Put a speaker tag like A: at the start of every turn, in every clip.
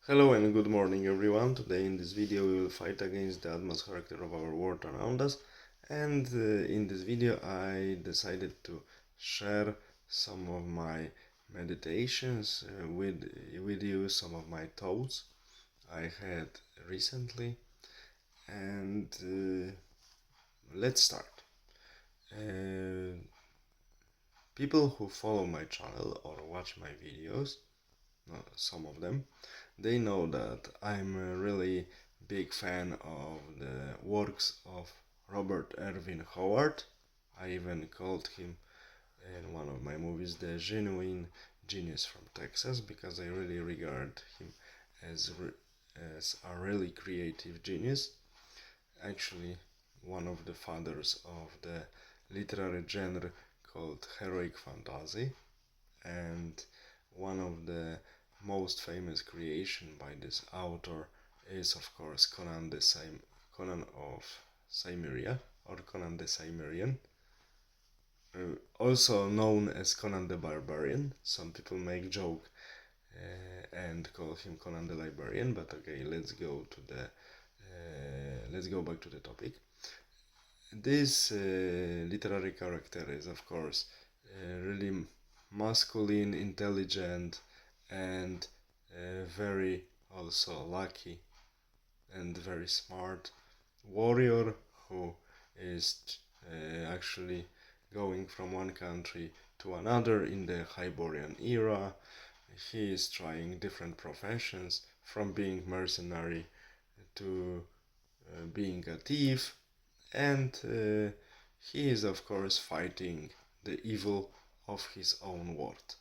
A: Hello and good morning everyone. Today in this video we will fight against the advanced character of our world around us, and in this video I decided to share some of my meditations with you, some of my thoughts I had recently, and let's start. Uh, People who follow my channel or watch my videos, some of them, they know that I'm a really big fan of the works of Robert Irvin Howard. I even called him in one of my movies the genuine genius from Texas, because I really regard him as, as a really creative genius. Actually, one of the fathers of the literary genre called heroic fantasy, and one of the most famous creation by this author is of course Conan of Cimmeria, or Conan the Cimmerian, also known as Conan the Barbarian. Some people make joke and call him Conan the Librarian, but okay, let's go back to the topic. This literary character is of course really masculine, intelligent, and very also lucky and very smart warrior who is actually going from one country to another in the Hyborian era. He is trying different professions, from being mercenary to being a thief, and he is of course fighting the evil of his own world.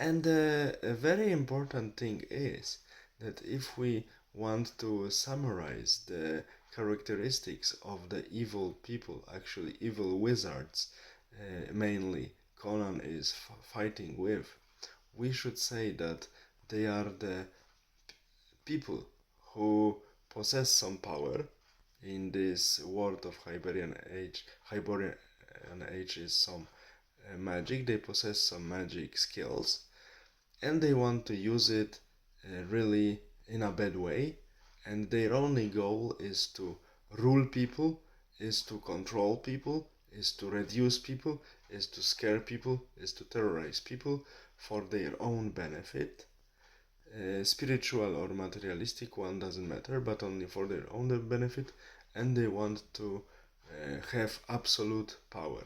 A: And a very important thing is that if we want to summarize the characteristics of the evil people, actually evil wizards, mainly Conan is fighting with, we should say that they are the people who possess some power in this world of Hyborian age is some magic. They possess some magic skills, and they want to use it really in a bad way. And their only goal is to rule people, is to control people, is to reduce people, is to scare people, is to terrorize people for their own benefit. Spiritual or materialistic one doesn't matter, but only for their own benefit. And they want to have absolute power,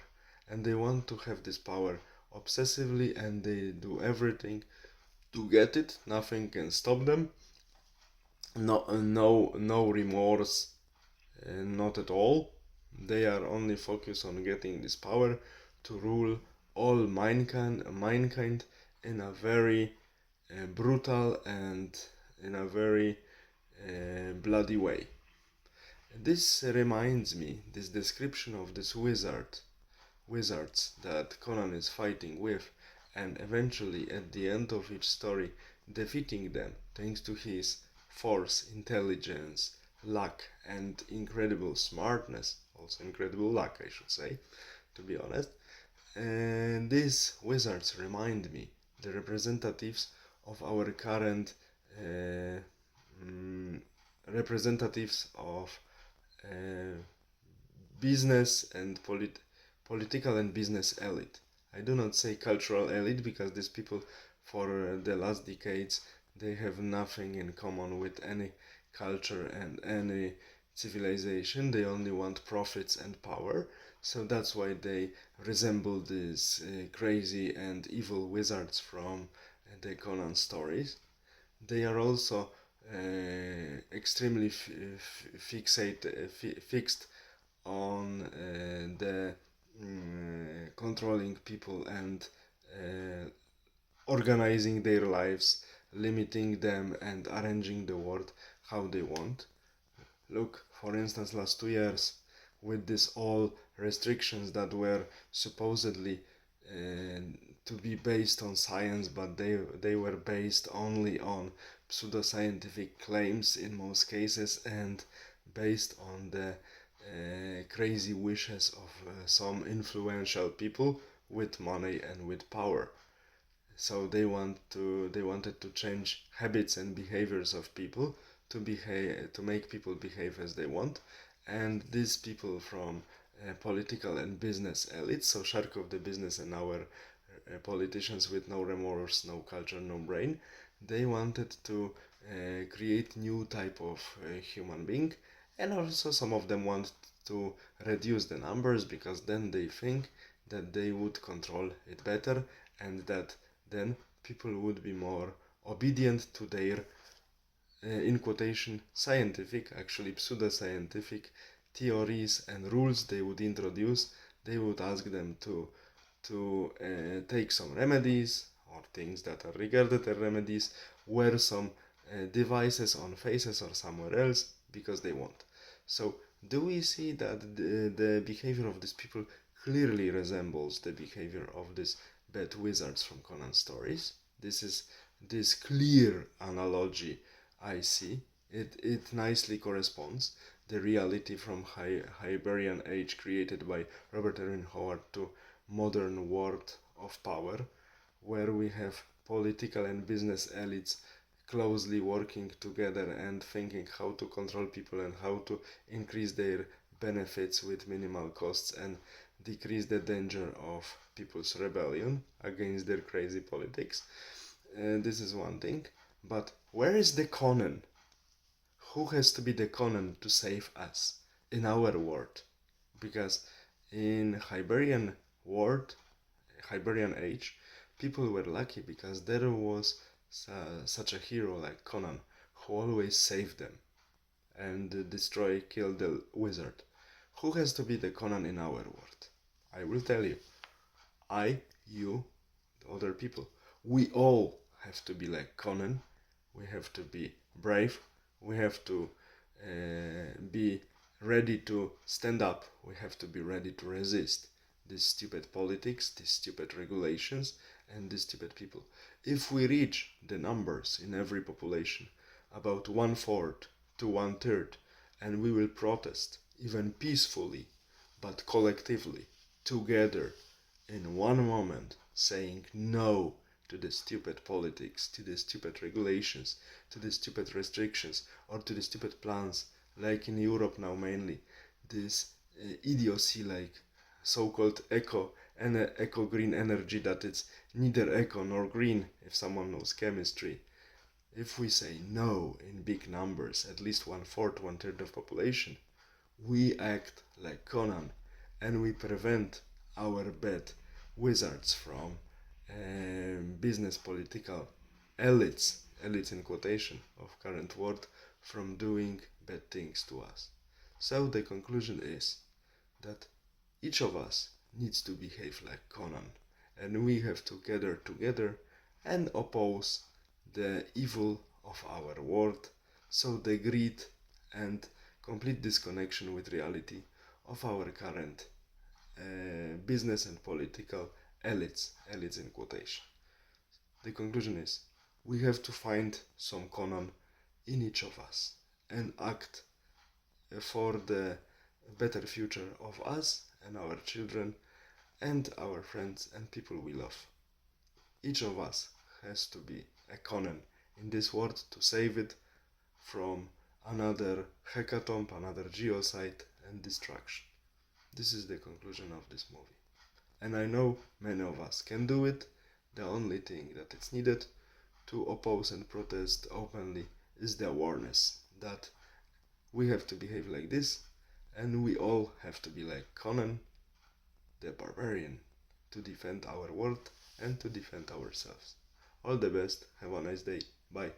A: and they want to have this power obsessively, and they do everything to get it. Nothing can stop them. No remorse, not at all. They are only focused on getting this power to rule all mankind in a very brutal and in a very bloody way. This reminds me, this description of this wizards that Conan is fighting with, and eventually at the end of each story defeating them thanks to his force, intelligence, luck, and incredible smartness, also incredible luck, I should say, to be honest. And these wizards remind me the representatives of our current uh, representatives of uh, business and political and business elite. I do not say cultural elite, because these people for the last decades they have nothing in common with any culture and any civilization. They only want profits and power. So that's why they resemble these crazy and evil wizards from the Conan stories. They are also extremely fixed on the controlling people and organizing their lives, limiting them, and arranging the world how they want. Look, for instance, last 2 years, with this all restrictions that were supposedly uh, to be based on science, but they were based only on pseudoscientific claims in most cases, and based on the crazy wishes of some influential people with money and with power. So they wanted to change habits and behaviors of people to make people behave as they want. And these people from political and business elites, so Sharkov the business and our politicians with no remorse, no culture, no brain, they wanted to create new type of human being. And also some of them want to reduce the numbers, because then they think that they would control it better, and that then people would be more obedient to their in quotation scientific, actually pseudoscientific theories and rules they would introduce. They would ask them to take some remedies or things that are regarded as remedies, wear some devices on faces or somewhere else because they want. So do we see that the behavior of these people clearly resembles the behavior of these bad wizards from Conan stories? This is this clear analogy I see. It nicely corresponds the reality from Hyberian age created by Robert Erwin Howard to modern world of power, where we have political and business elites closely working together and thinking how to control people and how to increase their benefits with minimal costs and decrease the danger of people's rebellion against their crazy politics. This is one thing. But where is the Conan? Who has to be the Conan to save us in our world? Because in Hyberian age, people were lucky because there was such a hero like Conan who always saved them and killed the wizard. Who has to be the Conan in our world? I will tell you. I, you, the other people. We all have to be like Conan. We have to be brave. We have to be ready to stand up. We have to be ready to resist this stupid politics, these stupid regulations, and these stupid people. If we reach the numbers in every population, about 1/4 to 1/3, and we will protest, even peacefully, but collectively, together, in one moment, saying no to the stupid politics, to the stupid regulations, to the stupid restrictions, or to the stupid plans, like in Europe now mainly, this idiocy like so-called eco green energy that it's neither eco nor green if someone knows chemistry. If we say no in big numbers, at least 1/4, 1/3 of population, we act like Conan and we prevent our bad wizards from business political elites in quotation of current world, from doing bad things to us. So the conclusion is that each of us needs to behave like Conan, and we have to gather together and oppose the evil of our world, so the greed and complete disconnection with reality of our current business and political elites in quotation. The conclusion is we have to find some Conan in each of us and act for the better future of us and our children and our friends and people we love. Each of us has to be a Conan in this world to save it from another hecatomb, another geocide and destruction. This is the conclusion of this movie. And I know many of us can do it. The only thing that is needed to oppose and protest openly is the awareness that we have to behave like this, and we all have to be like Conan the barbarian to defend our world and to defend ourselves. All the best, have a nice day, bye.